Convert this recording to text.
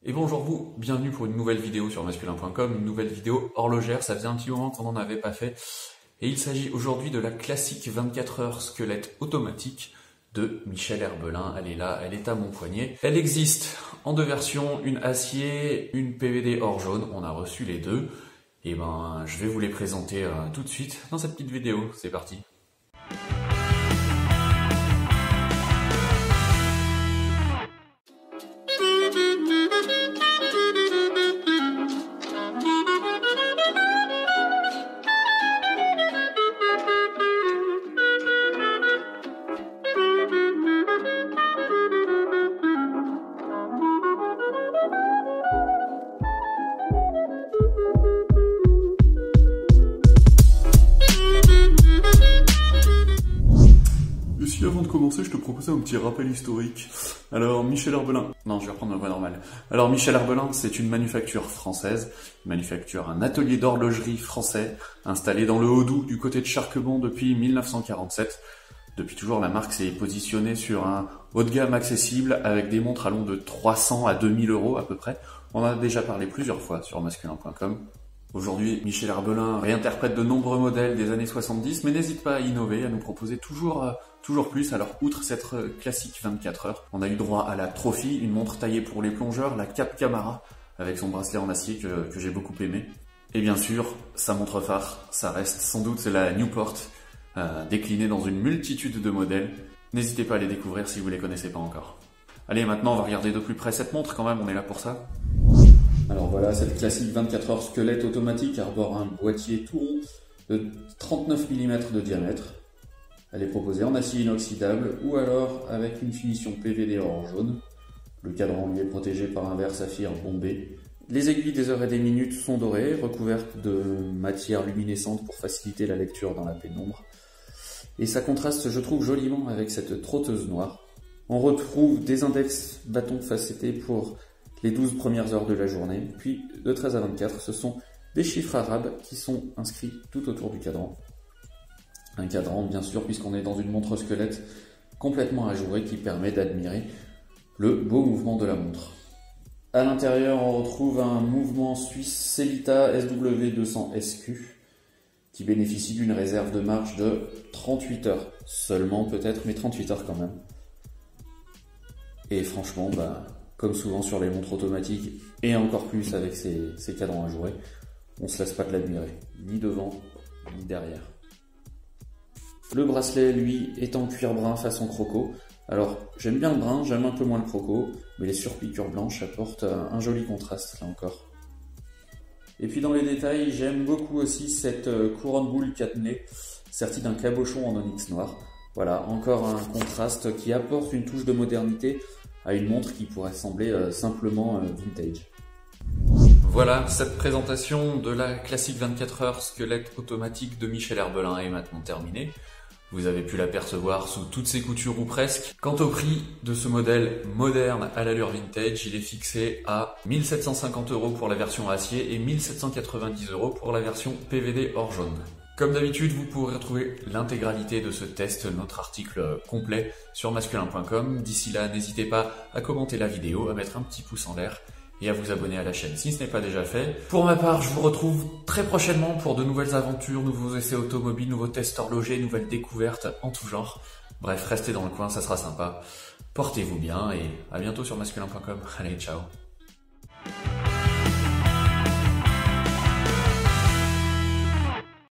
Et bonjour vous, bienvenue pour une nouvelle vidéo sur masculin.com, une nouvelle vidéo horlogère, ça faisait un petit moment qu'on n'en avait pas fait. Et il s'agit aujourd'hui de la classique 24 heures squelette automatique de Michel Herbelin. Elle est là, elle est à mon poignet. Elle existe en deux versions, une acier, une PVD or jaune, on a reçu les deux. Et ben je vais vous les présenter tout de suite dans cette petite vidéo, c'est parti. Et si avant de commencer, je te proposais un petit rappel historique. Alors, Michel Herbelin... Non, je vais reprendre ma voix normale. Alors, Michel Herbelin, c'est une manufacture française, un atelier d'horlogerie français, installé dans le Haut-Doubs, du côté de Charquebon depuis 1947. Depuis toujours, la marque s'est positionnée sur un haut de gamme accessible, avec des montres allant de 300 à 2000 euros à peu près. On en a déjà parlé plusieurs fois sur masculin.com. Aujourd'hui, Michel Herbelin réinterprète de nombreux modèles des années 70, mais n'hésite pas à innover, à nous proposer toujours plus. Alors, outre cette classique 24 heures, on a eu droit à la Trophy, une montre taillée pour les plongeurs, la Cap Camara, avec son bracelet en acier que j'ai beaucoup aimé. Et bien sûr, sa montre phare, ça reste sans doute la Newport, déclinée dans une multitude de modèles. N'hésitez pas à les découvrir si vous ne les connaissez pas encore. Allez, maintenant, on va regarder de plus près cette montre quand même, on est là pour ça. Alors voilà, cette classique 24 heures squelette automatique arbore un boîtier tout rond de 39 mm de diamètre. Elle est proposée en acier inoxydable ou alors avec une finition PVD or jaune. Le cadran lui est protégé par un verre saphir bombé. Les aiguilles des heures et des minutes sont dorées, recouvertes de matière luminescente pour faciliter la lecture dans la pénombre. Et ça contraste, je trouve, joliment avec cette trotteuse noire. On retrouve des index bâtons facettés pour les 12 premières heures de la journée, puis de 13 à 24, ce sont des chiffres arabes qui sont inscrits tout autour du cadran. Un cadran, bien sûr, puisqu'on est dans une montre squelette complètement ajourée qui permet d'admirer le beau mouvement de la montre. À l'intérieur, on retrouve un mouvement suisse Sellita SW200SQ qui bénéficie d'une réserve de marche de 38 heures. Seulement peut-être, mais 38 heures quand même. Et franchement, comme souvent sur les montres automatiques, et encore plus avec ces cadrans ajourés, on ne se lasse pas de l'admirer, ni devant, ni derrière. Le bracelet, lui, est en cuir brun façon croco. Alors, j'aime bien le brun, j'aime un peu moins le croco, mais les surpiqûres blanches apportent un joli contraste, là encore. Et puis dans les détails, j'aime beaucoup aussi cette couronne boule catenée, sertie d'un cabochon en onyx noir. Voilà, encore un contraste qui apporte une touche de modernité à une montre qui pourrait sembler simplement vintage. Voilà, cette présentation de la classique 24 heures squelette automatique de Michel Herbelin est maintenant terminée. Vous avez pu l'apercevoir sous toutes ses coutures ou presque. Quant au prix de ce modèle moderne à l'allure vintage, il est fixé à 1750 € pour la version acier et 1790 € pour la version PVD or jaune. Comme d'habitude, vous pourrez retrouver l'intégralité de ce test, notre article complet sur masculin.com. D'ici là, n'hésitez pas à commenter la vidéo, à mettre un petit pouce en l'air et à vous abonner à la chaîne si ce n'est pas déjà fait. Pour ma part, je vous retrouve très prochainement pour de nouvelles aventures, nouveaux essais automobiles, nouveaux tests horlogers, nouvelles découvertes en tout genre. Bref, restez dans le coin, ça sera sympa. Portez-vous bien et à bientôt sur masculin.com. Allez, ciao.